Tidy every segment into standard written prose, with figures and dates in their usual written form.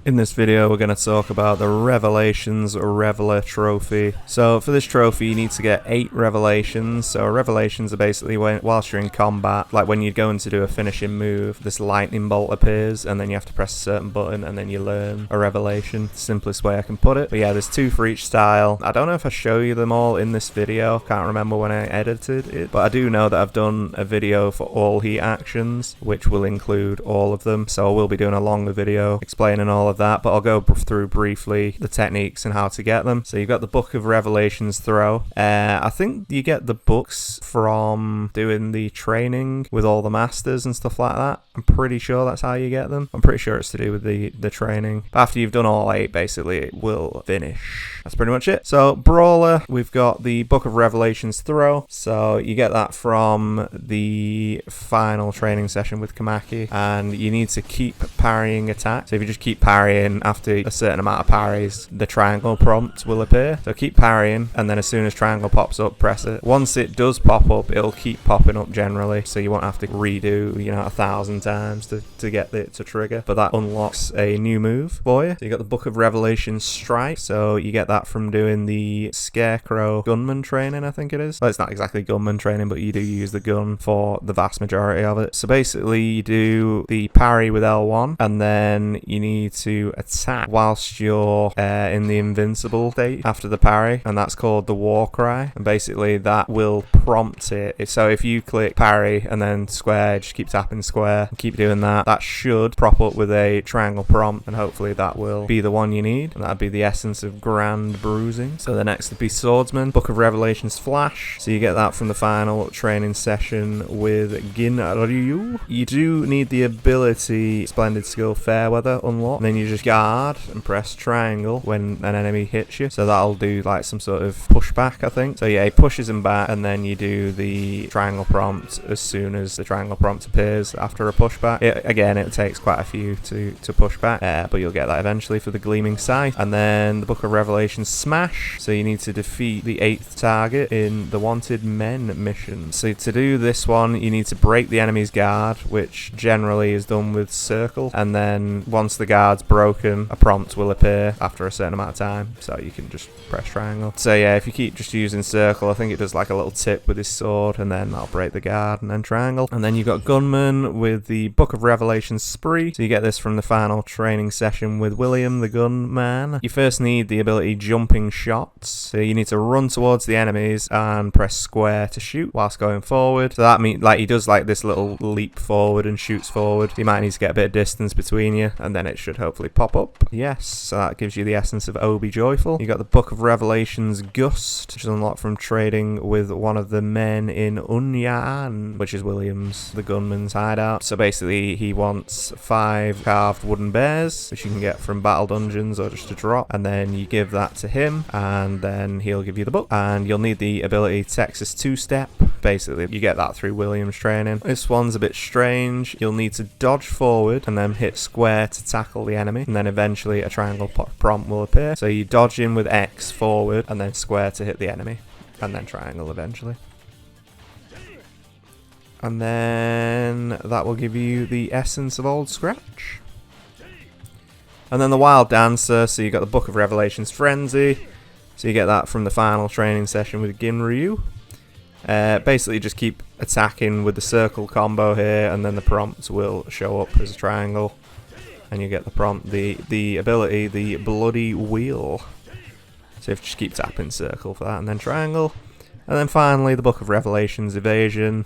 In this video we're going to talk about the Revelations Reveler trophy. So for this trophy you need to get 8 revelations. So revelations are basically whilst you're in combat, like when you're going to do a finishing move, this lightning bolt appears and then you have to press a certain button and then you learn a revelation. Simplest way I can put it. But yeah, there's 2 for each style. I don't know if I show you them all in this video, can't remember when I edited it, but I do know that I've done a video for all heat actions which will include all of them. So I will be doing a longer video explaining all of that, but I'll go through briefly the techniques and how to get them. So you've got the Book of Revelations throw. I think you get the books from doing the training with all the masters and stuff like that. I'm pretty sure that's how you get them. I'm pretty sure it's to do with the training. But after you've done all 8, basically it will finish. That's pretty much it. So Brawler, we've got the Book of Revelations throw. So you get that from the final training session with Kamaki, and you need to keep parrying attacks. So if you just keep parrying, after a certain amount of parries, the triangle prompt will appear. So keep parrying, and then as soon as triangle pops up, press it. Once it does pop up, it'll keep popping up generally, so you won't have to redo, 1,000 times to get it to trigger. But that unlocks a new move for you. So you got the Book of Revelation Strike. So you get that from doing the Scarecrow gunman training, I think it is. Well, it's not exactly gunman training, but you do use the gun for the vast majority of it. So basically you do the parry with L1, and then you need to attack whilst you're in the invincible state after the parry, and that's called the war cry, and basically that will prompt it. So if you click parry and then square, just keep tapping square and keep doing that, that should prop up with a triangle prompt, and hopefully that will be the one you need, and that'd be the essence of grand bruising. So the next would be Swordsman, Book of Revelations Flash. So you get that from the final training session with Ginryu. You do need the ability Splendid Skill Fairweather unlocked, and then you just guard and press triangle when an enemy hits you. So that'll do like some sort of pushback, I think. So yeah, he pushes him back, and then you do the triangle prompt as soon as the triangle prompt appears after a pushback. Again, it takes quite a few to push back, but you'll get that eventually for the Gleaming Scythe. And then the Book of Revelation Smash. So you need to defeat the 8th target in the Wanted Men mission. So to do this one, you need to break the enemy's guard, which generally is done with circle, and then once the guard's broken, a prompt will appear after a certain amount of time, so you can just press triangle. So yeah, if you keep just using circle, I think it does like a little tip with his sword, and then that'll break the guard, and then triangle. And then you've got Gunman with the Book of Revelation Spree. So you get this from the final training session with William the Gunman. You first need the ability Jumping Shots. So you need to run towards the enemies and press square to shoot whilst going forward. So that means like he does like this little leap forward and shoots forward. You might need to get a bit of distance between you, and then it should hopefully pop up. Yes, so that gives you the essence of Oh Be Joyful. You got the Book of Revelations Gust, which is unlocked from trading with one of the men in Unyan, which is Williams the Gunman's hideout. So basically he wants 5 carved wooden bears, which you can get from battle dungeons or just a drop, and then you give that to him, and then he'll give you the book. And you'll need the ability Texas 2-step. Basically you get that through Williams training. This one's a bit strange. You'll need to dodge forward and then hit square to tackle the enemy, and then eventually a triangle prompt will appear. So you dodge in with X forward and then square to hit the enemy, and then triangle eventually. And then that will give you the essence of Old Scratch. And then the Wild Dancer, so you got the Book of Revelations Frenzy. So you get that from the final training session with Ginryu. Basically just keep attacking with the circle combo here, and then the prompt will show up as a triangle, and you get the prompt, the ability, the Bloody Wheel. So you just keep tapping circle for that, and then triangle. And then finally the Book of Revelations Evasion.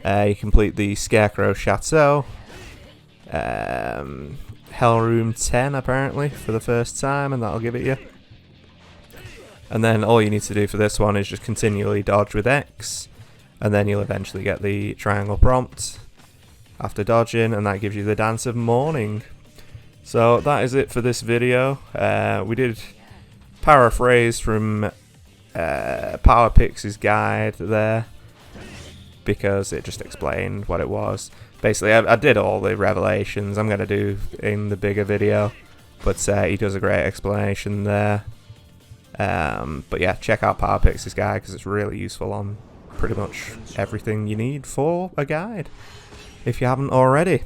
You complete the Scarecrow Chateau. Hell Room 10 apparently for the first time, and that'll give it you. And then all you need to do for this one is just continually dodge with X, and then you'll eventually get the triangle prompt after dodging, and that gives you the Dance of Mourning. So that is it for this video. We did paraphrase from Power Pix's guide there, because it just explained what it was. Basically I did all the revelations I'm going to do in the bigger video, but he does a great explanation there. But yeah, check out Power Pix's guide because it's really useful on pretty much everything you need for a guide, if you haven't already.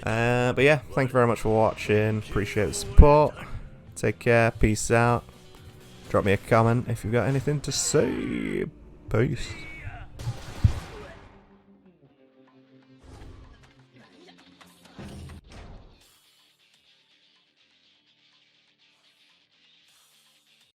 But yeah, thank you very much for watching. Appreciate the support. Take care. Peace out. Drop me a comment if you've got anything to say. Peace.